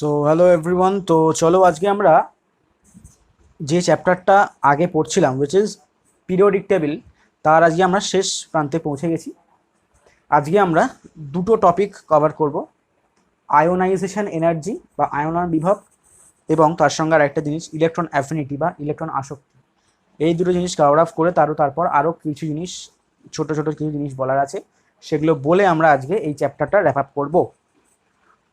So hello everyone, তো চলো আজকে আমরা যে চ্যাপ্টারটা আগে পড়ছিলাম উইচ ইজ পিরিয়ডিক টেবিল, তার আজকে আমরা শেষ প্রান্তে পৌঁছে গেছি। আজকে আমরা দুটো টপিক কভার করব, আয়োনাইজেশন এনার্জি বা আয়নন বিভব এবং তার সঙ্গে আর একটা জিনিস ইলেকট্রন অ্যাফিনিটি বা ইলেকট্রন আসক্তি। এই দুটো জিনিস কভার আপ করে তারপর আরও কিছু জিনিস ছোট ছোট কিছু জিনিস বলার আছে, সেগুলো বলে আমরা আজকে এই চ্যাপ্টারটা র্যাপ আপ করবো।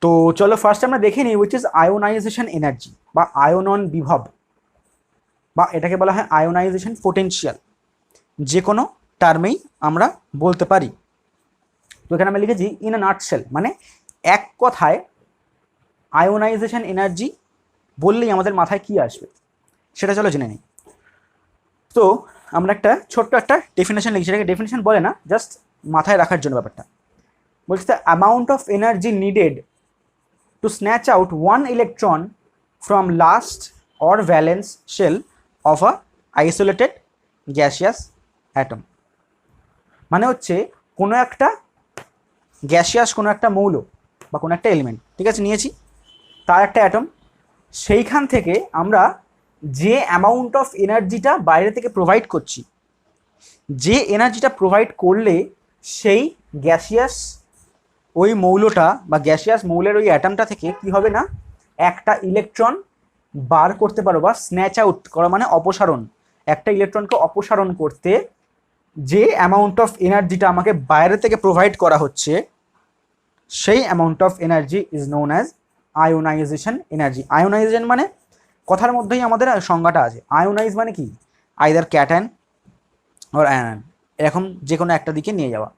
তো চলো ফার্স্ট আমরা দেখে নিই উইচ ইজ আয়োনাইজেশন এনার্জি বা আয়নন বিভব, বা এটাকে বলা হয় আয়োনাইজেশন পোটেনশিয়াল। যে কোনো টার্মেই আমরা বলতে পারি। তো এখানে আমরা লিখেছি ইন আ নাটশেল, মানে এক কথায় আয়োনাইজেশন এনার্জি বললেই আমাদের মাথায় কি আসবে সেটা চলো জেনে নিই। তো আমরা একটা ছোট্ট একটা ডেফিনেশন লিখছি, সেটাকে ডেফিনেশন বলে না, জাস্ট মাথায় রাখার জন্য ব্যাপারটা। বলছি the amount of energy needed to snatch out one electron from last or valence shell of a isolated gaseous atom। মানে হচ্ছে কোনো একটা গ্যাসিয়াস কোনো একটা মৌল বা কোনো একটা এলিমেন্ট, ঠিক আছে, নিয়েছি তার একটা অ্যাটম, সেইখান থেকে আমরা যে অ্যামাউন্ট অফ এনার্জিটা বাইরে থেকে প্রোভাইড করছি, যে এনার্জিটা প্রোভাইড করলে সেই গ্যাসিয়াস ওই মৌলটা বা গ্যাসিয়াস মৌলের ওই অ্যাটমটা থেকে কি হবে না, একটা ইলেকট্রন বার করতে পারো বা স্ন্যাচ আউট করা মানে অপসারণ, একটা ইলেকট্রনকে অপসারণ করতে যে অ্যামাউন্ট অফ এনার্জিটা আমাকে বাইরে থেকে প্রোভাইড করা হচ্ছে, সেই amount of energy is known as ionisation energy. Ionisation মানে কথার মধ্যেই আমাদের সংজ্ঞাটা আছে। আয়োনাইজ মানে কি, আইদার ক্যাটায়ন অর অ্যানায়ন, এরকম যে কোনো একটা দিকে নিয়ে যাওয়া।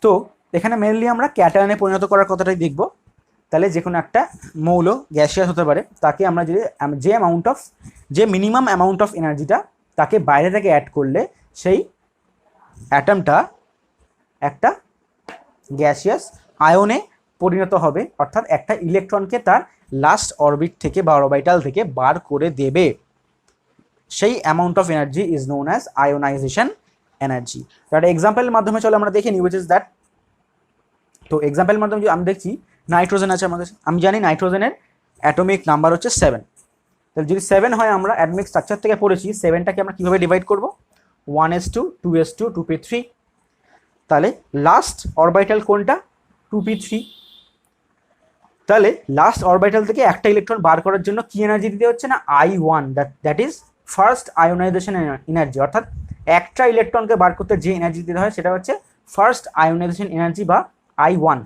তো এখানে মেনলি আমরা ক্যাটায়নে পরিণত করার কথাটাই দেখব। তাহলে যে কোনো একটা মৌল গ্যাসিয়াস হতে পারে, তাকে আমরা যে মিনিমাম অ্যামাউন্ট অফ এনার্জিটা তাকে বাইরে থেকে অ্যাড করলে সেই অ্যাটমটা একটা গ্যাসিয়াস আয়নে পরিণত হবে, অর্থাৎ একটা ইলেকট্রনকে তার লাস্ট অরবিট থেকে বা অরবিটাল থেকে বার করে দেবে। সেই amount of energy is known as ionisation energy. তো একটা এক্সাম্পলের মাধ্যমে চলো আমরা দেখে নিই উইচ ইজ দ্যাট। তো এক্সাম্পলের মাধ্যমে আমি দেখছি নাইট্রোজেন আছে আমার কাছে, আমি জানি নাইট্রোজেনের অ্যাটমিক নাম্বার হচ্ছে 7। তাহলে যদি 7 হয়, আমরা অ্যাটমিক স্ট্রাকচার থেকে পড়েছি 7টাকে আমরা কীভাবে ডিভাইড করবো, 1s2 2s2 2p3। তাহলে লাস্ট অরবিটাল কোনটা, 2p3। তাহলে লাস্ট অরবিটাল থেকে একটা ইলেকট্রন বার করার জন্য কি এনার্জি দিতে হচ্ছে না, I1, that is first ionisation energy. অর্থাৎ একটা ইলেকট্রনকে বার করতে যে এনার্জি দিতে হয় সেটা হচ্ছে ফার্স্ট আয়োনাইজেশন এনার্জি বা I1।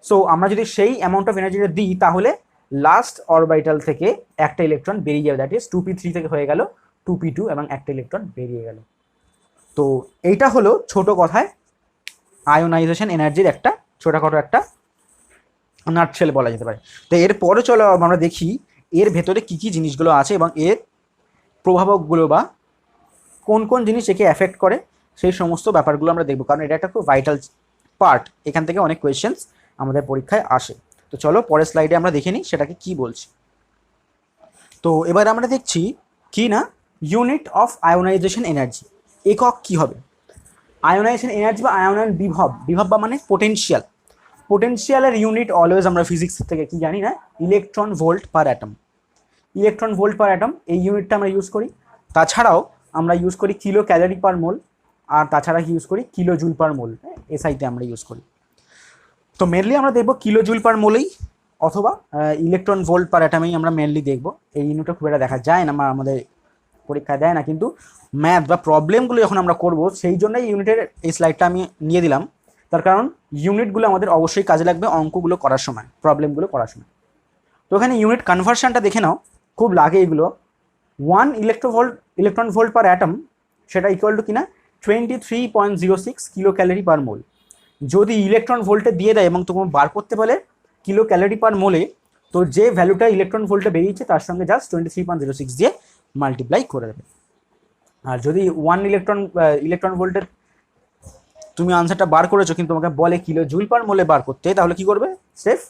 সো আমরা যদি সেই অ্যামাউন্ট অফ এনার্জিটা দিই, তাহলে লাস্ট অরবিটাল থেকে একটা ইলেকট্রন বেরিয়ে যাবে, দ্যাট ইজ 2p3 থেকে হয়ে গেল 2p2 এবং একটা ইলেকট্রন বেরিয়ে গেল। তো এইটা হলো ছোট কথায় আয়োনাইজেশন এনার্জির একটা ছোটখাটো একটা নাটশেল বলা যেতে পারে। তো এরপরে চলো আমরা দেখি এর ভেতরে কী কী জিনিসগুলো আছে এবং এর প্রভাবকগুলো বা কোন কোন জিনিস একে অ্যাফেক্ট করে, সেই সমস্ত ব্যাপারগুলো আমরা দেখবো, কারণ এটা একটা খুব ভাইটাল পার্ট। এখান থেকে অনেক কোয়েশ্চেন্স আমাদের পরীক্ষায় আসে। তো চলো পরের স্লাইডে আমরা দেখে নিই সেটাকে কি বলছি। তো এবার আমরা দেখছি কি না, ইউনিট অফ আয়োনাইজেশন এনার্জি, একক কি হবে। আয়োনাইজেশন এনার্জি বা আয়নন বিভব বা মানে পোটেনশিয়াল। পোটেনশিয়ালের ইউনিট অলওয়েজ আমরা ফিজিক্স থেকে কি জানি না, ইলেকট্রন ভোল্ট পার অ্যাটম। ইলেকট্রন ভোল্ট পার অ্যাটম এই ইউনিটটা আমরা ইউজ করি। তাছাড়াও আমরা ইউজ করি কিলো ক্যালোরি পার মোল, আর তাছাড়া ইউজ করি কিলো জুল পার মোল, এসআইতে আমরা ইউজ করি। তো মেনলি আমরা দেখবো কিলো জুল পার মোলেই অথবা ইলেকট্রন ভোল্ট পার অ্যাটমেই আমরা মেনলি দেখবো। এই ইউনিটটা খুব একটা দেখা যায় না, আমাদের পরীক্ষায় দেয় না, কিন্তু ম্যাথ বা প্রবলেমগুলো যখন আমরা করব সেই জন্যই ইউনিটের এই স্লাইডটা আমি নিয়ে দিলাম। তার কারণ ইউনিটগুলো আমাদের অবশ্যই কাজে লাগবে অঙ্কগুলো করার সময়, প্রবলেমগুলো করার সময়। তো এখানে ইউনিট কনভার্সনটা দেখে নাও, খুব লাগে এগুলো। 1 ইলেকট্রন ভোল্ট পার অ্যাটম, সেটা ইকুয়াল টু কিনা 23.06 কিলো ক্যালোরি পার মোল। যদি ইলেকট্রন ভোল্টে দিয়ে দেয় এবং তোমার বার করতে বলে কিলো ক্যালোরি পার মোলে, তো যে ভ্যালুটা ইলেকট্রন ভোল্টে বেরিয়েছে তার সঙ্গে জাস্ট 23.06 দিয়ে মাল্টিপ্লাই করে দেবে। আর যদি 1 ইলেকট্রন ভোল্টের তুমি আনসারটা বার করেছো কিন্তু তোমাকে বলে কিলো জুল পার মোলে বার করতে, তাহলে কি করবে, সেফ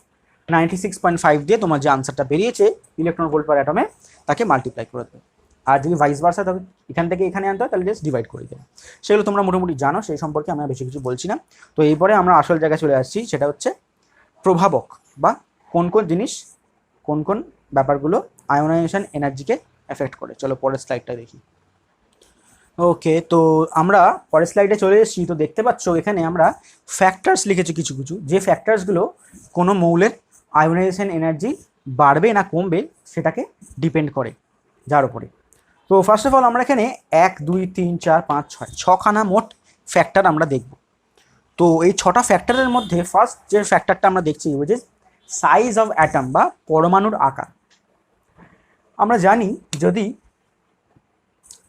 96.5 দিয়ে তোমার যে আনসারটা বেরিয়েছে ইলেকট্রন ভোল্ট পার অ্যাটমে তাকে মাল্টিপ্লাই করে দেবে। আর যদি ভাইস ভার্সা তবে এখান থেকে এখানে আনতে হয় তাহলে জাস্ট ডিভাইড করে দেবে। সেগুলো তোমরা মোটামুটি জানো, সেই সম্পর্কে আমি বেশি কিছু বলছি না। তো এরপরে আমরা আসল জায়গায় চলে আসছি, সেটা হচ্ছে প্রভাবক বা কোন কোন জিনিস কোন কোন ব্যাপারগুলো আয়োনাইজেশন এনার্জিকে এফেক্ট করে। চলো পরের স্লাইডটা দেখি। ওকে, তো আমরা পরের স্লাইডে চলে এসেছি। তো দেখতে পাচ্ছ এখানে আমরা ফ্যাক্টরস লিখেছি কিছু কিছু, যে ফ্যাক্টরসগুলো কোনো মৌলের আয়োনাইজেশন এনার্জি বাড়বে না কমবে সেটাকে ডিপেন্ড করে, যার উপরে। তো ফার্স্ট অফ অল আমরা এখানে 1 2 3 4 5 6 ছখানা মোট ফ্যাক্টর আমরা দেখব। তো এই 6টা ফ্যাক্টরের মধ্যে ফার্স্ট যে ফ্যাক্টরটা আমরা দেখছি which is size of atom বা পরমাণুর আকার। আমরা জানি যদি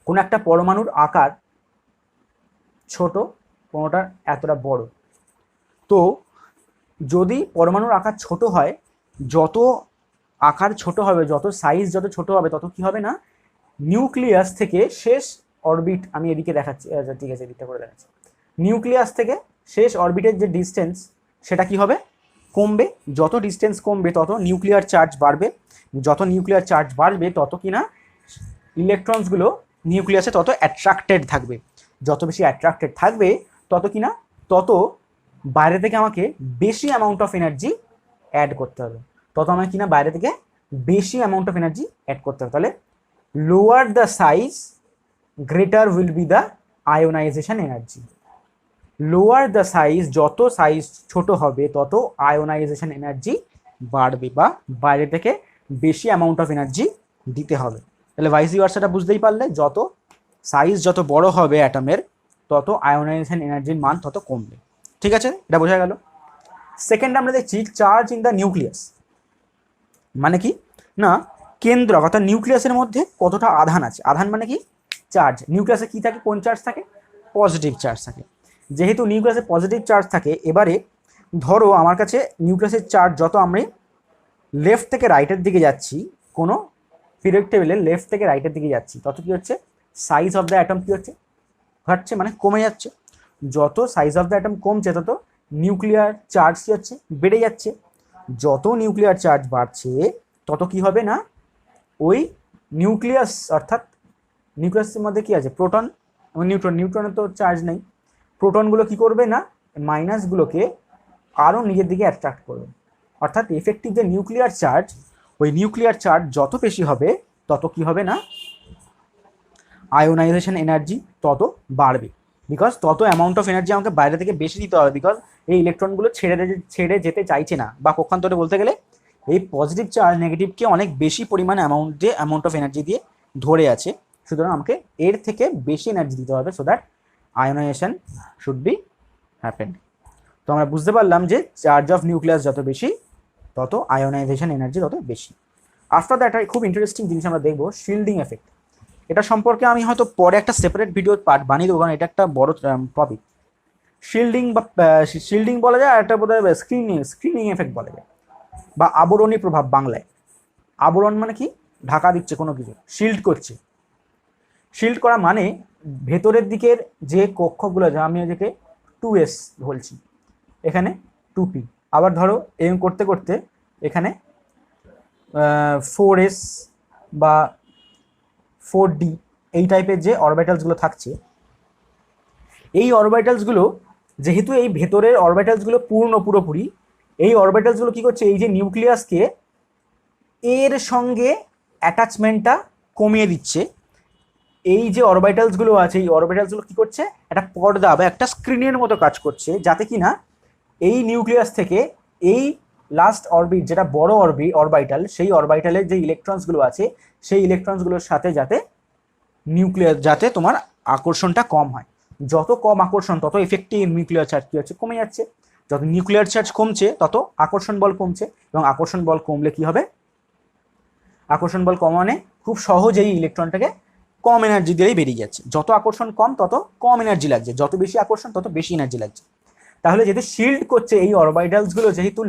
কোনো একটা পরমাণুর আকার ছোট, কোনোটা এতটা বড়, তো যদি পরমাণুর আকার ছোট হয়, যত আকার ছোট হবে, যত সাইজ যত ছোট হবে, তত কি হবে না নিউক্লিয়াস থেকে শেষ অরবিট, আমি এদিকে দেখাচ্ছি, ঠিক আছে এদিকটা করে দেখাচ্ছি, নিউক্লিয়াস থেকে শেষ অরবিটের যে ডিস্টেন্স সেটা কি হবে কমবে। যত ডিস্টেন্স কমবে তত নিউক্লিয়ার চার্জ বাড়বে, যত নিউক্লিয়ার চার্জ বাড়বে তত কি না ইলেকট্রনসগুলো নিউক্লিয়াসে তত অ্যাট্রাক্টেড থাকবে। যত বেশি অ্যাট্রাক্টেড থাকবে তত কি না তত বাইরে থেকে আমাকে বেশি অ্যামাউন্ট অফ এনার্জি অ্যাড করতে হবে, তত আমাকে কিনা বাইরে থেকে বেশি অ্যামাউন্ট অফ এনার্জি অ্যাড করতে হবে। তাহলে lower the size greater will be the ionisation energy. Lower the size, যত সাইজ ছোট হবে তত আয়োনাইজেশন এনার্জি বাড়বে বা বাইরে থেকে বেশি অ্যামাউন্ট অফ এনার্জি দিতে হবে। তাহলে ভাইস ভার্সাটা বুঝতেই পারলে, যত সাইজ যত বড় হবে অ্যাটমের তত আয়োনাইজেশন এনার্জির মান তত কমবে। ঠিক আছে, এটা বোঝা গেল। সেকেন্ড আমরা দেখছি চার্জ ইন দ্য নিউক্লিয়াস। মানে কি না কেন্দ্র অর্থাৎ নিউক্লিয়াসের মধ্যে কতটা আধান আছে। আধান মানে কি চার্জ। নিউক্লিয়াসে কি থাকে, কোন চার্জ থাকে, পজিটিভ চার্জ থাকে। যেহেতু নিউক্লিয়াসে পজিটিভ চার্জ থাকে, এবারে ধরো আমার কাছে নিউক্লিয়াসের চার্জ যত আমি লেফট থেকে রাইটের দিকে যাচ্ছি, কোনো পিরিয়ড টেবিলে লেফট থেকে রাইটের দিকে যাচ্ছি, তত কি হচ্ছে সাইজ অফ দ্য অ্যাটম কি হচ্ছে ঘটছে, মানে কমে যাচ্ছে। যত সাইজ অফ দ্য অ্যাটম কমছে তত নিউক্লিয়ার চার্জ কি হচ্ছে বেড়ে যাচ্ছে। যত নিউক্লিয়ার চার্জ বাড়ছে তত কি হবে না ওই নিউক্লিয়াস অর্থাৎ নিউক্লিয়াসের মধ্যে কি আছে প্রোটন এবং নিউট্রন, নিউট্রনের তো চার্জ নেই, প্রোটনগুলো কি করবে না মাইনাসগুলোকে আরও নিজের দিকে অ্যাট্রাক্ট করবে। অর্থাৎ এফেক্টিভ যে নিউক্লিয়ার চার্জ, ওই নিউক্লিয়ার চার্জ যত বেশি হবে তত কি হবে না আয়োনাইজেশন এনার্জি তত বাড়বে। বিকজ তত অ্যামাউন্ট অফ এনার্জি আমাকে বাইরে থেকে বেশি দিতে হবে, বিকজ এই ইলেকট্রনগুলো ছেড়ে যেতে চাইছে না, বা পক্ষান্তরে বলতে গেলে এই পজিটিভ চার্জ নেগেটিভকে অনেক বেশি পরিমাণে অ্যামাউন্ট অফ এনার্জি দিয়ে ধরে আছে। সুতরাং আমাকে এর থেকে বেশি এনার্জি দিতে হবে, so that ionisation should be happen. তো আমরা বুঝতে পারলাম যে চার্জ অফ নিউক্লিয়াস যত বেশি তত আয়োনাইজেশন এনার্জি তত বেশি। আফটার দ্যাট খুব ইন্টারেস্টিং জিনিস আমরা দেখবো শিল্ডিং এফেক্ট। এটা সম্পর্কে আমি হয়তো পরে একটা সেপারেট ভিডিও পার্ট বানিয়ে দেবো, কারণ এটা একটা বড় টপিক। শিল্ডিং বা শিল্ডিং বলা যায়, আর একটা বোধ হয় স্ক্রিনিং এফেক্ট বলা যায়, বা আবরণী প্রভাব বাংলায়। আবরণ মানে কি ঢাকা দিচ্ছে কোনো কিছু, শিল্ড করছে। শিল্ড করা মানে ভেতরের দিকের যে কক্ষগুলো, যা আমি এদিকে 2s বলছি, এখানে 2p, আবার ধরো এম করতে করতে এখানে 4s বা 4d, এই টাইপের যে অরবিটালসগুলো থাকছে, এই অরবিটালসগুলো যেহেতু এই ভেতরের অরবিটালসগুলো পুরোপুরি, এই অরবিটালসগুলো কী করছে, এই যে নিউক্লিয়াসকে এর সঙ্গে অ্যাটাচমেন্টটা কমিয়ে দিচ্ছে। এই যে অরবিটালসগুলো আছে, এই অরবিটালসগুলো কী করছে, একটা পর্দা বা একটা স্ক্রিনের মতো কাজ করছে, যাতে কি না এই নিউক্লিয়াস থেকে এই লাস্ট অরবিট, যেটা বড় অরবিটাল, সেই অরবিটালের যে ইলেকট্রনসগুলো আছে, সেই ইলেকট্রনসগুলোর সাথে যাতে নিউক্লিয়াস, যাতে তোমার আকর্ষণটা কম হয়। যত কম আকর্ষণ তত এফেক্টিভ নিউক্লিয়ার চার্জ কী হচ্ছে কমে যাচ্ছে। যত নিউক্লিয়ার চার্জ কমছে তত আকর্ষণ বল কমছে, এবং আকর্ষণ বল কমলে কি হবে, আকর্ষণ বল কমানে খুব সহজেই ইলেকট্রনটাকে কম এনার্জি দিলেই বেরিয়ে যাচ্ছে। যত আকর্ষণ কম তত কম এনার্জি লাগছে, যত বেশি আকর্ষণ তত বেশি এনার্জি লাগছে। তাহলে যেহেতু শিল্ড করছে এই অরবিটালসগুলো, যেহেতু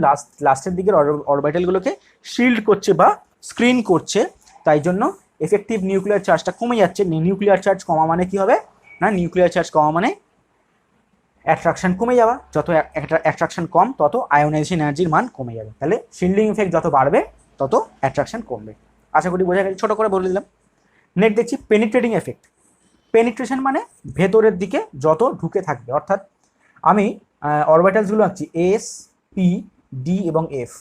লাস্টের দিকের অরবিটালগুলোকে শিল্ড করছে বা স্ক্রিন করছে, তাই জন্য এফেক্টিভ নিউক্লিয়ার চার্জটা কমে যাচ্ছে। নিউক্লিয়ার চার্জ কমা মানে কি হবে না, নিউক্লিয়ার চার্জ কমা মানে অ্যাট্রাকশন কমে যাওয়া। যত অ্যাট্রাকশন কম তত আয়োনাইজেশন এনার্জির মান কমে যাবে। তাহলে শিল্ডিং ইফেক্ট যত বাড়বে তত অ্যাট্রাকশন কমবে। আশা করি বোঝা গেছে, ছোটো করে বলে দিলাম। নেক্সট দেখছি পেনিট্রেটিং এফেক্ট। পেনিট্রেশন মানে ভেতরের দিকে যত ঢুকে থাকবে, অর্থাৎ আমি অরবিটালসগুলো আঁকছি এস, পি, ডি এবং এফ।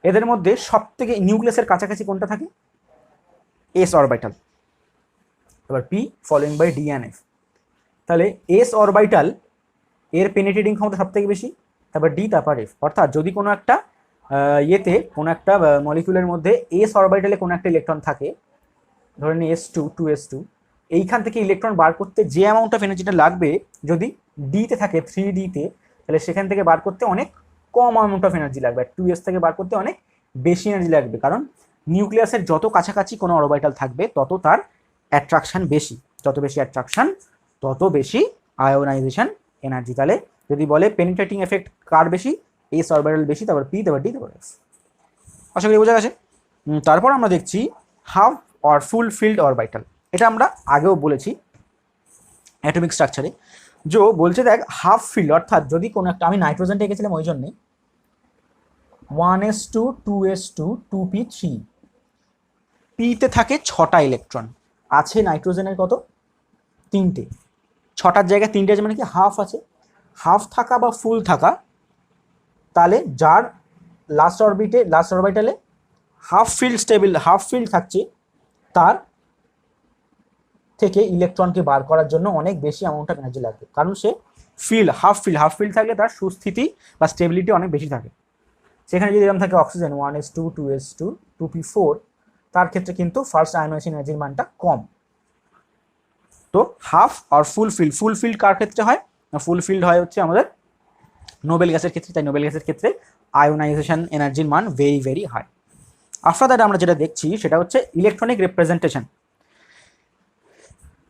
এদের মধ্যে সব থেকে নিউক্লিয়াসের কাছাকাছি কোনটা থাকে? S orbital. এবার P following by D and F. তাহলে এস অরবিটাল এর পেনিট্রেটিং ক্ষমতা সব থেকে বেশি, তারপর ডি, তারপর এফ। অর্থাৎ যদি কোনো একটা ইয়েতে কোনো একটা মলিকুলের মধ্যে এস অরবিটালে কোনো একটা ইলেকট্রন থাকে, ধরে নিই S2 2s2, এইখান থেকে ইলেকট্রন বার করতে যে অ্যামাউন্ট অফ এনার্জিটা লাগবে যদি ডিতে থাকে 3D-তে, তাহলে সেখান থেকে বার করতে অনেক কম অ্যামাউন্ট অফ এনার্জি লাগবে। 2s থেকে বার করতে অনেক বেশি এনার্জি লাগবে, কারণ নিউক্লিয়াসের যত কাছাকাছি কোনো অরবিটাল থাকবে তত তার অ্যাট্রাকশন বেশি, যত বেশি অ্যাট্রাকশন তত বেশি আয়োনাইজেশন এনার্জি। তাহলে যদি বলে পেনিট্রেটিং এফেক্ট কার বেশি, এস অরবিটাল বেশি, তারপর পি, তারপর ডি, তারপর এফ। আশা করি বোঝা গেছে। তারপর আমরা দেখছি half or full field orbital. এটা আমরা আগেও বলেছি অ্যাটমিক স্ট্রাকচারে, যে বলছে দেখ হাফ ফিল্ড, অর্থাৎ যদি কোনো একটা, আমি নাইট্রোজেনটা এঁকেছিলাম ওই জন্যে 1s2 2s2 2p3, পিতে থাকে 6টা ইলেকট্রন, আছে নাইট্রোজেনের কত? 3টে। 6টার জায়গায় 3টে আছে মানে কি হাফ আছে। হাফ থাকা বা ফুল থাকা, তাহলে যার লাস্ট অরবিটালে হাফ ফিল্ড থাকছে তার থেকে ইলেকট্রনকে বার করার জন্য অনেক বেশি অ্যামাউন্ট অফ এনার্জি লাগবে, কারণ সে হাফ ফিল্ড থাকলে তার সুস্থিতি বা স্টেবিলিটি অনেক বেশি থাকে। সেখানে যদি এরকম থাকে অক্সিজেন 1s2 2s2 2p4, তার ক্ষেত্রে কিন্তু ফার্স্ট আয়োনাইজেশন এনার্জির মানটা কম। তো হাফ আর ফুল ফিল্ড কার ক্ষেত্রে হয়? ফুল ফিল্ড হয় হচ্ছে আমাদের নোবেল গ্যাসের ক্ষেত্রে। তাই নোবেল গ্যাসের ক্ষেত্রে আয়োনাইজেশন এনার্জির মান very very high. After that আমরা যেটা দেখছি সেটা হচ্ছে ইলেকট্রনিক রিপ্রেজেন্টেশন,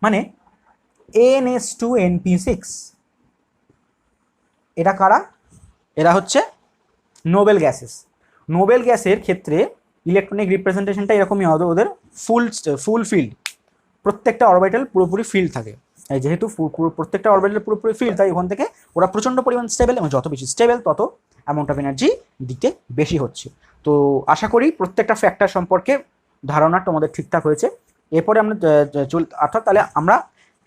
মানে NS2NP6। এরা কারা? এরা হচ্ছে নোবেল নোবেল গ্যাসের ক্ষেত্রে ইলেকট্রনিক রিপ্রেজেন্টেশনটা এরকমই হবে, ওদের ফুল ফিল্ড, প্রত্যেকটা অরবিটাল পুরোপুরি ফিল্ড থাকে। যেহেতু প্রত্যেকটা অরবিটাল পুরোপুরি ফিল্ড, তাই ওখান থেকে ওরা প্রচণ্ড পরিমাণ স্টেবল, এবং যত বেশি স্টেবল তত অ্যামাউন্ট অফ এনার্জি দিতে বেশি হচ্ছে। তো আশা করি প্রত্যেকটা ফ্যাক্টর সম্পর্কে ধারণা তোমাদের ঠিকঠাক হয়েছে। এরপরে আমরা অর্থাৎ তাহলে আমরা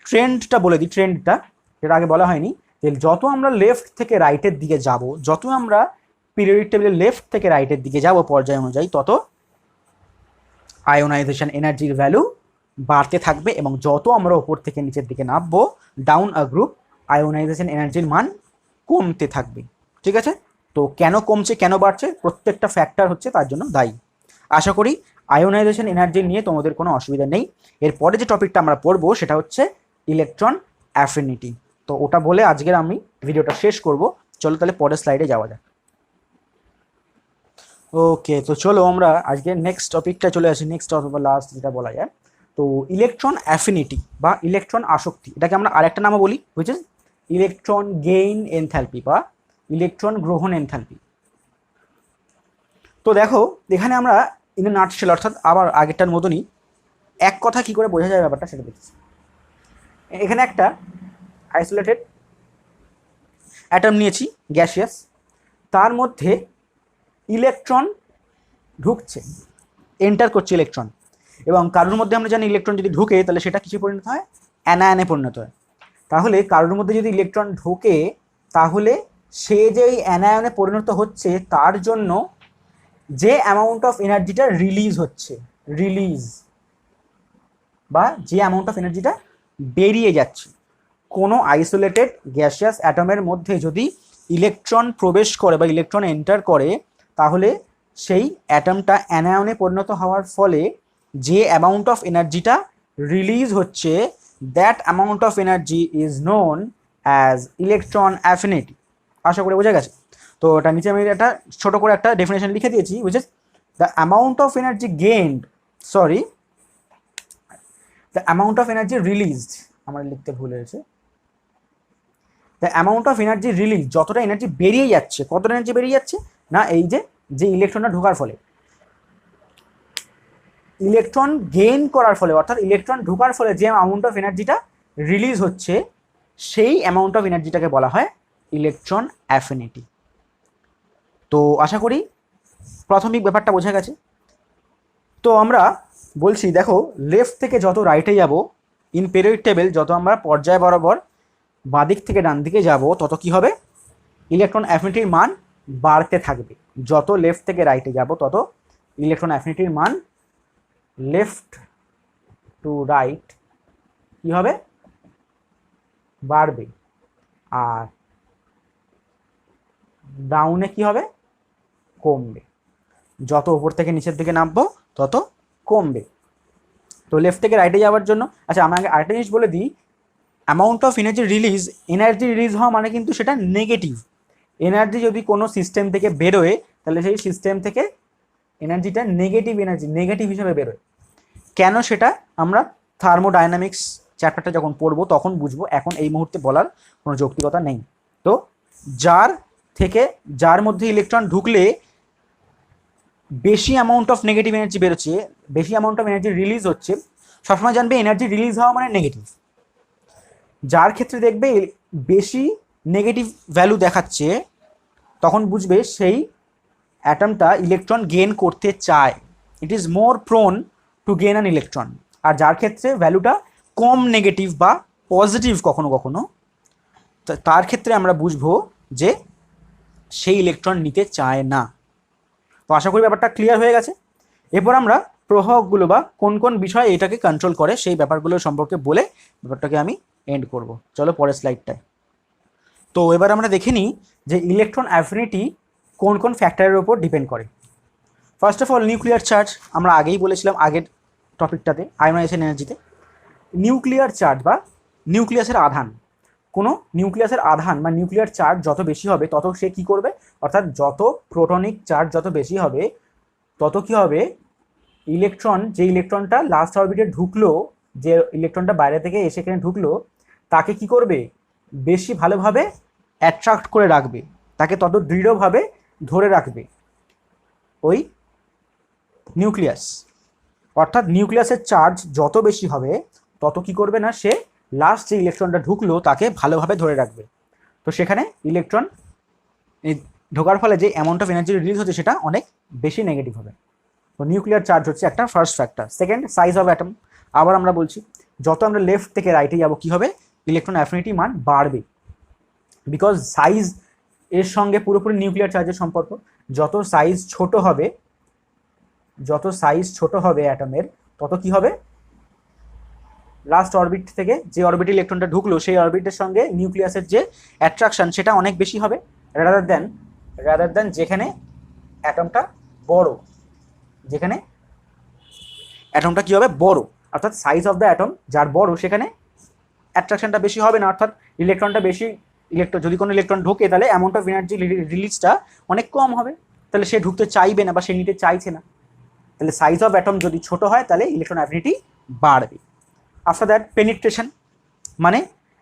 ট্রেন্ডটা বলে দিই। ট্রেন্ডটা যেটা আগে বলা হয়নি, যে যত আমরা লেফট থেকে রাইটের দিকে যাব, যত আমরা পিরিয়ডিক টেবিলের লেফট থেকে রাইটের দিকে যাব পর্যায় অনুযায়ী, তত আয়োনাইজেশন এনার্জির ভ্যালু বাড়তে থাকবে, এবং যত আমরা ওপর থেকে নিচের দিকে নামবো ডাউন আ গ্রুপ, আয়োনাইজেশন এনার্জির মান কমতে থাকবে। ঠিক আছে? তো কেন কমছে কেন বাড়ছে, প্রত্যেকটা ফ্যাক্টর হচ্ছে তার জন্য দায়ী। আশা করি আয়োনাইজেশন এনার্জি নিয়ে তোমাদের কোনো অসুবিধা নেই। এরপরে যে টপিকটা আমরা পড়বো সেটা হচ্ছে ইলেকট্রন অ্যাফিনিটি। তো ওটা বলে আজকের আমি ভিডিওটা শেষ করব। চলো তাহলে পরের স্লাইডে যাওয়া যাক। ওকে, তো চলো আমরা আজকে নেক্সট টপিকটা চলে আসি। নেক্সট টপিক বা লাস্ট যেটা বলা যায়, তো ইলেকট্রন অ্যাফিনিটি বা ইলেকট্রন আসক্তি, এটাকে আমরা আরেকটা নামও বলি, which is electron gain enthalpy বা ইলেকট্রন গ্রহণ এনথ্যালপি। তো দেখো এখানে আমরা ইন এ নাটশেল, অর্থাৎ আবার আগেরটার মতনই এক কথা কি করে বোঝা যায় ব্যাপারটা সেটা দেখছি। এখানে একটা আইসোলেটেড অ্যাটম নিয়েছি গ্যাসিয়াস, তার মধ্যে ইলেকট্রন ঢুকছে, এন্টার করছে ইলেকট্রন, এবং কারোর মধ্যে আমরা জানি ইলেকট্রন যদি ঢুকে তাহলে সেটা কিছু পরিণত হয়? অ্যানায়নে পরিণত হয়। তাহলে কারোর মধ্যে যদি ইলেকট্রন ঢোকে, তাহলে সে যে এই অ্যানায়নে পরিণত হচ্ছে তার জন্য যে অ্যামাউন্ট অফ এনার্জিটা রিলিজ বা যে অ্যামাউন্ট অফ এনার্জিটা বেরিয়ে যাচ্ছে, কোনো আইসোলেটেড গ্যাসিয়াস অ্যাটমের মধ্যে যদি ইলেকট্রন প্রবেশ করে বা ইলেকট্রন এন্টার করে, তাহলে সেই অ্যাটমটা অ্যানায়নে পরিণত হওয়ার ফলে যে অ্যামাউন্ট অফ এনার্জিটা রিলিজ হচ্ছে, that amount of energy is known as electron affinity. আশা করি বোঝা গেছে। তো এটা নিচে আমি একটা ছোট করে একটা ডেফিনেশন লিখে দিয়েছি, which is the amount of energy gained, the amount of energy released, আমার লিখতে ভুল হয়েছে, the amount of energy release, যতটা এনার্জি বেরিয়ে যাচ্ছে, কতটা এনার্জি বেরিয়ে যাচ্ছে না, এই যে ইলেকট্রনটা ঢোকার ফলে, ইলেকট্রন গেইন করার ফলে, অর্থাৎ ইলেকট্রন ঢোকার ফলে যে অ্যামাউন্ট অফ এনার্জিটা রিলিজ হচ্ছে, সেই অ্যামাউন্ট অফ এনার্জিটাকে বলা হয় ইলেকট্রন অ্যাফিনিটি। তো আশা করি প্রাথমিক ব্যাপারটা বোঝা গেছে। তো আমরা বলছি দেখো, লেফট থেকে যত রাইটে যাব ইন পিরিয়ডিক টেবিল, যত আমরা পর্যায় বরাবর বাঁদিক থেকে ডান দিকে যাব, তত কি হবে, ইলেকট্রন অ্যাফিনিটির মান বাড়তে থাকবে। যত লেফট থেকে রাইটে যাব তত ইলেকট্রন অ্যাফিনিটির মান লেফট টু রাইট কি হবে, বাড়বে। আর ডাউনে কি হবে, কমবে। যত উপর থেকে নিচের দিকে নামবো তত কমবে। তো লেফট থেকে রাইটে যাওয়ার জন্য, আচ্ছা আমাকে আরেকটা জিনিস বলে দিই, amount of energy release, energy release হওয়া মানে কিন্তু সেটা নেগেটিভ। এনার্জি যদি কোনো সিস্টেম থেকে বেরোয় তাহলে সেই সিস্টেম থেকে এনার্জিটা নেগেটিভ হিসেবে বেরোয়। কেন সেটা আমরা থার্মোডাইনামিক্স চ্যাপ্টারটা যখন পড়বো তখন বুঝবো, এখন এই মুহূর্তে বলার কোনো যৌক্তিকতা নেই। তো যার মধ্যে ইলেকট্রন ঢুকলে বেশি অ্যামাউন্ট অফ নেগেটিভ এনার্জি বেরোচ্ছে, বেশি অ্যামাউন্ট অফ এনার্জি রিলিজ হচ্ছে, সবসময় জানবে এনার্জি রিলিজ হওয়া মানে নেগেটিভ। যার ক্ষেত্রে দেখবে বেশি নেগেটিভ ভ্যালু দেখাচ্ছে, তখন বুঝবে সেই অ্যাটমটা ইলেকট্রন গেইন করতে চায়, it is more prone to gain an electron. আর যার ক্ষেত্রে ভ্যালুটা কম নেগেটিভ বা পজিটিভ কখনো কখনো, তার ক্ষেত্রে আমরা বুঝবো যে সেই ইলেকট্রন নিতে চায় না। তো আশা করি ব্যাপারটা ক্লিয়ার হয়ে গেছে। এরপর আমরা প্রভাবগুলো বা কোন কোন বিষয় এটাকে কন্ট্রোল করে সেই ব্যাপারগুলো সম্পর্কে বলে ব্যাপারটাকে আমি এন্ড করব। চলো পরের স্লাইডটায়। তো এবার আমরা দেখে নিই যে ইলেকট্রন অ্যাফিনিটি কোন কোন ফ্যাক্টরের উপর ডিপেন্ড করে। First of all nuclear charge, আমরা আগেই বলেছিলাম আগের টপিকটাতে আয়োনাইজেশন এনার্জিতে। নিউক্লিয়ার চার্জ বা নিউক্লিয়াসের আধান, কোনো নিউক্লিয়াসের আধান বা নিউক্লিয়ার চার্জ যত বেশি হবে তত সে কী করবে, অর্থাৎ যত প্রোটনিক চার্জ যত বেশি হবে তত কী হবে, যে ইলেকট্রনটা লাস্ট অরবিটে ঢুকলো, যে ইলেকট্রনটা বাইরে থেকে এসে এখানে ঢুকলো, তাকে কি করবে, বেশি ভালোভাবে অ্যাট্রাক্ট করে রাখবে, তাকে তত দৃঢ়ভাবে ধরে রাখবে ওই নিউক্লিয়াস। অর্থাৎ নিউক্লিয়াসের চার্জ যত বেশি হবে তত কি করবে না, সে লাস্ট যে ইলেকট্রনটা ঢুকলো তাকে ভালোভাবে ধরে রাখবে। তো সেখানে ইলেকট্রন ঢোকার ফলে যে অ্যামাউন্ট অফ এনার্জি রিলিজ হচ্ছে সেটা অনেক বেশি নেগেটিভ হবে। তো নিউক্লিয়ার চার্জ হচ্ছে একটা first factor. Second, size of atom. আবার আমরা বলছি, যত আমরা লেফট থেকে রাইটে যাব কী হবে, ইলেকট্রন অ্যাফিনিটি মান বাড়বে, বিকজ সাইজ এর সঙ্গে পুরোপুরি নিউক্লিয়ার চার্জের সম্পর্ক। যত সাইজ ছোট হবে অ্যাটমের, তত কি হবে, লাস্ট অরবিট থেকে যে অরবিটে ইলেকট্রনটা ঢুকলো সেই অরবিটের সঙ্গে নিউক্লিয়াসের যে অ্যাট্রাকশন সেটা অনেক বেশি হবে, রাদার দেন যেখানে অ্যাটমটা বড়, যেখানে অ্যাটমটা কী হবে, বড়। অর্থাৎ সাইজ অফ দ্য অ্যাটম যার বড় সেখানে অ্যাট্রাকশনটা বেশি হবে না, অর্থাৎ ইলেকট্রনটা বেশি যদি কোনো ইলেকট্রন ঢোকে তাহলে অ্যামাউন্ট অফ এনার্জি রিলিজটা অনেক কম হবে, তাহলে সে ঢুকতে চাইবে না বা সে নিতে চাইছে না। তাহলে সাইজ অফ অ্যাটম যদি ছোট হয় তাহলে ইলেকট্রন অ্যাফিনিটি বাড়বে। আফটার দ্যাট পেনিট্রেশন, মানে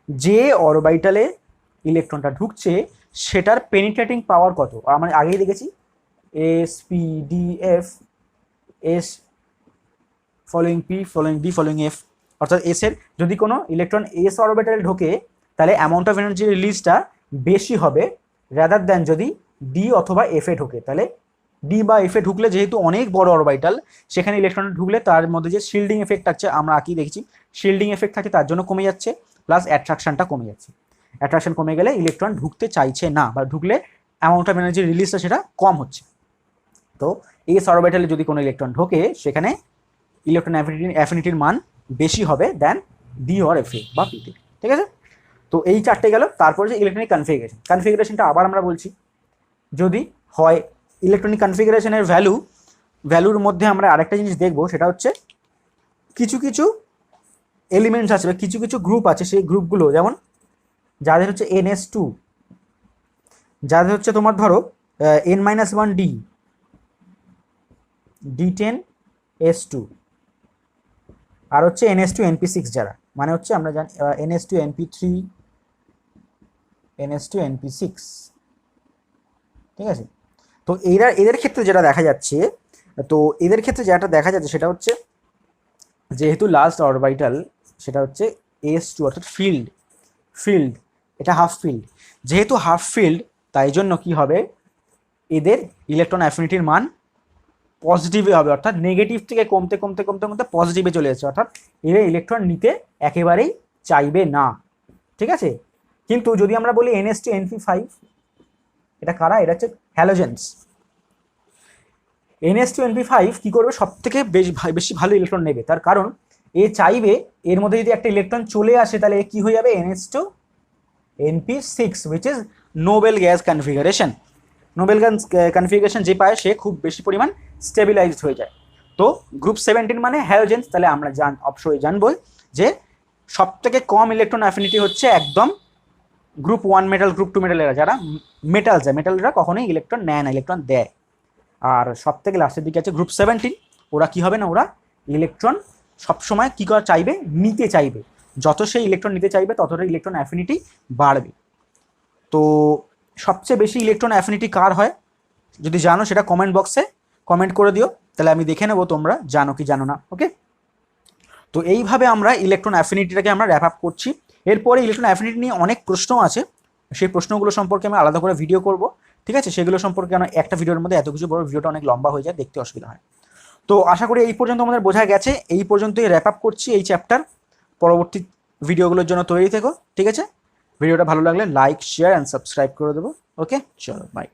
যে অরবিটালে ইলেকট্রনটা ঢুকছে সেটার পেনিট্রেটিং পাওয়ার কত। আমরা আগেই দেখেছি S P D F, S following P following D following F, অর্থাৎ এসের যদি কোনো ইলেকট্রন এস অরবিটালে ঢোকে তাহলে অ্যামাউন্ট অফ এনার্জি রিলিজটা বেশি হবে রাদার দ্যান যদি ডি অথবা এফে ঢোকে। তাহলে ডি বা এফে ঢুকলে যেহেতু অনেক বড় অরবিটাল, সেখানে ইলেকট্রন ঢুকলে তার মধ্যে যে শিল্ডিং এফেক্ট আছে, আমরা আঁকি দেখেছি শিল্ডিং এফেক্ট থাকে, তার জন্য কমে যাচ্ছে, প্লাস অ্যাট্রাকশনটা কমে যাচ্ছে। অ্যাট্রাকশন কমে গেলে ইলেকট্রন ঢুকতে চাইছে না, বা ঢুকলে অ্যামাউন্ট অফ এনার্জি রিলিজটা সেটা কম হচ্ছে। তো এস অরবিটালে যদি কোনো ইলেকট্রন ঢোকে সেখানে ইলেকট্রন অ্যাফিনিটির মান বেশি হবে দেন ডি অর এফে বা পিতে। ঠিক আছে, তো এই চারটে গেল। তারপরে যে ইলেকট্রনিক কনফিগারেশনটা আবার আমরা বলছি, যদি হয় ইলেকট্রনিক কনফিগারেশনের ভ্যালুর মধ্যে আমরা আরেকটা জিনিস দেখব, সেটা হচ্ছে কিছু কিছু এলিমেন্টস আছে বা কিছু কিছু গ্রুপ আছে, সেই গ্রুপগুলো যেমন যাদের হচ্ছে NS2, যাদের হচ্ছে তোমার ধরো N-1 D10S2, আর হচ্ছে NS2 NP6, যারা মানে হচ্ছে আমরা জানি NS2 NP3 NS2 NP6। ঠিক আছে, তো এদের ক্ষেত্রে যেটা দেখা যাচ্ছে, সেটা হচ্ছে যেহেতু লাস্ট অরবিটাল সেটা হচ্ছে S2, অর্থাৎ ফিল্ড এটা হাফ ফিল্ড, যেহেতু হাফ ফিল্ড তাই জন্য কি হবে, এদের ইলেকট্রন অ্যাফিনিটির মান পজিটিভে হবে, অর্থাৎ নেগেটিভ থেকে কমতে কমতে কমতে কমতে পজিটিভে চলে যাচ্ছে, অর্থাৎ এরা ইলেকট্রন নিতে একেবারেই চাইবে না। ঠিক আছে, কিন্তু যদি আমরা বলি NH2NP5, এটা কারা? এটা হচ্ছে হ্যালোজেন্স। NH2NP5 কি করবে? সব থেকে বেশি ভালো ইলেকট্রন নেবে, তার কারণ এ চাইবে এর মধ্যে যদি একটা ইলেকট্রন চলে আসে তাহলে কি হয়ে যাবে? NH2NP6, which is Nobel gas configuration. Nobel gas configuration যে পায় সে খুব বেশি পরিমাণ স্টেবিলাইজড হয়ে যায়। তো গ্রুপ 17 মানে হ্যালোজেন্স, তাহলে আমরা অবশ্যই জানবই যে সব থেকে কম ইলেকট্রন অ্যাফিনিটি হচ্ছে একদম গ্রুপ 1 মেটাল, গ্রুপ 2 মেটালেরা, যারা মেটাল যায়, মেটালরা কখনোই ইলেকট্রন নেয় না, ইলেকট্রন দেয়। আর সব থেকে লাস্টের দিকে আছে গ্রুপ 17, ওরা কি হবে না, ওরা ইলেকট্রন সবসময় কী করা চাইবে? নিতে চাইবে। যত সেই ইলেকট্রন নিতে চাইবে ততটা ইলেকট্রন অ্যাফিনিটি বাড়বে। তো সবচেয়ে বেশি ইলেকট্রন অ্যাফিনিটি কার হয়? যদি জানো সেটা কমেন্ট বক্সে কমেন্ট করে দিও, তাহলে আমি দেখে নেবো তোমরা জানো কি জানো না। ওকে, তো এইভাবে আমরা ইলেকট্রন অ্যাফিনিটিটাকে আমরা র্যাপ আপ করছি। এরপরে ইলেকট্রন অ্যাফিনিটি নিয়ে অনেক প্রশ্ন আছে, সেই প্রশ্নগুলো সম্পর্কে আমি আলাদা করে ভিডিও করব। ঠিক আছে, সেগুলো সম্পর্কে আমরা একটা ভিডিওর মধ্যে এত কিছু বড়, ভিডিওটা অনেক লম্বা হয়ে যায়, দেখতে অসুবিধা হয়। তো আশা করি এই পর্যন্ত আমাদের বোঝা গেছে। এই পর্যন্তই র্যাপ আপ করছি এই চ্যাপ্টার। পরবর্তী ভিডিওগুলোর জন্য তৈরি থেকো। ঠিক আছে, ভিডিওটা ভালো লাগলে লাইক, শেয়ার অ্যান্ড সাবস্ক্রাইব করে দেবো। ওকে, চলো বাই।